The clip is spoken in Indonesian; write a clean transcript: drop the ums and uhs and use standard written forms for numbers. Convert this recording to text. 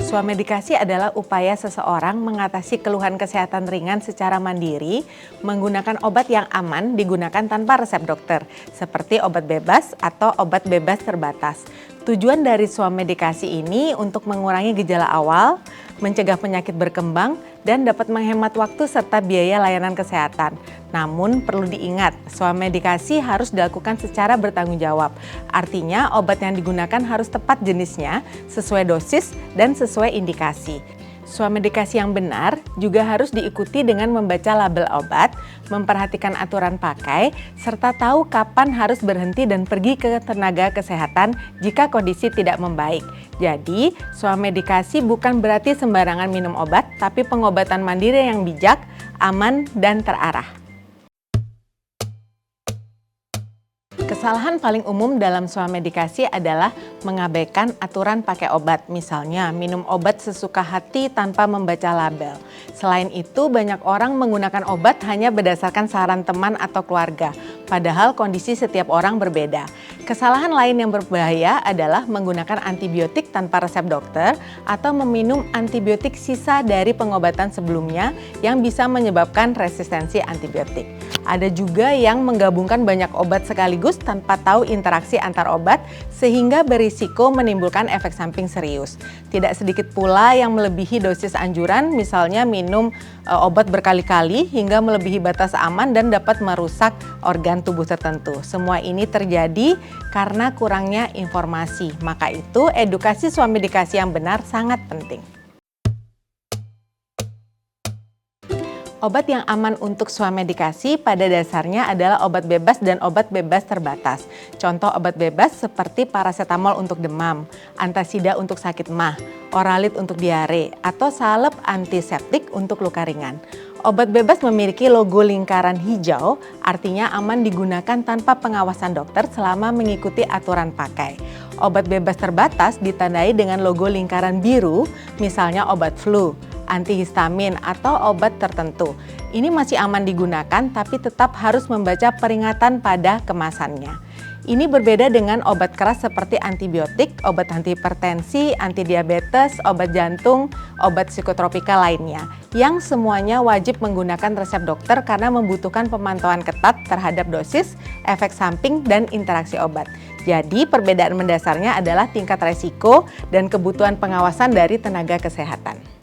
Swamedikasi adalah upaya seseorang mengatasi keluhan kesehatan ringan secara mandiri menggunakan obat yang aman digunakan tanpa resep dokter, seperti obat bebas atau obat bebas terbatas. Tujuan dari swamedikasi ini untuk mengurangi gejala awal, mencegah penyakit berkembang, dan dapat menghemat waktu serta biaya layanan kesehatan. Namun perlu diingat, swamedikasi harus dilakukan secara bertanggung jawab. Artinya obat yang digunakan harus tepat jenisnya, sesuai dosis, dan sesuai indikasi. Swamedikasi yang benar juga harus diikuti dengan membaca label obat, memperhatikan aturan pakai, serta tahu kapan harus berhenti dan pergi ke tenaga kesehatan jika kondisi tidak membaik. Jadi, swamedikasi bukan berarti sembarangan minum obat, tapi pengobatan mandiri yang bijak, aman, dan terarah. Kesalahan paling umum dalam swamedikasi adalah mengabaikan aturan pakai obat, misalnya minum obat sesuka hati tanpa membaca label. Selain itu, banyak orang menggunakan obat hanya berdasarkan saran teman atau keluarga, padahal kondisi setiap orang berbeda. Kesalahan lain yang berbahaya adalah menggunakan antibiotik tanpa resep dokter atau meminum antibiotik sisa dari pengobatan sebelumnya yang bisa menyebabkan resistensi antibiotik. Ada juga yang menggabungkan banyak obat sekaligus tanpa tahu interaksi antar obat sehingga berisiko menimbulkan efek samping serius. Tidak sedikit pula yang melebihi dosis anjuran, misalnya minum obat berkali-kali hingga melebihi batas aman dan dapat merusak organ tubuh tertentu. Semua ini terjadi karena kurangnya informasi. Maka itu edukasi swamedikasi yang benar sangat penting. Obat yang aman untuk swamedikasi pada dasarnya adalah obat bebas dan obat bebas terbatas. Contoh obat bebas seperti paracetamol untuk demam, antasida untuk sakit MAH, oralit untuk diare, atau salep antiseptik untuk luka ringan. Obat bebas memiliki logo lingkaran hijau, artinya aman digunakan tanpa pengawasan dokter selama mengikuti aturan pakai. Obat bebas terbatas ditandai dengan logo lingkaran biru, misalnya obat flu, antihistamin, atau obat tertentu. Ini masih aman digunakan tapi tetap harus membaca peringatan pada kemasannya. Ini berbeda dengan obat keras seperti antibiotik, obat antihipertensi, antidiabetes, obat jantung, obat psikotropika lainnya, yang semuanya wajib menggunakan resep dokter karena membutuhkan pemantauan ketat terhadap dosis, efek samping, dan interaksi obat. Jadi perbedaan mendasarnya adalah tingkat resiko dan kebutuhan pengawasan dari tenaga kesehatan.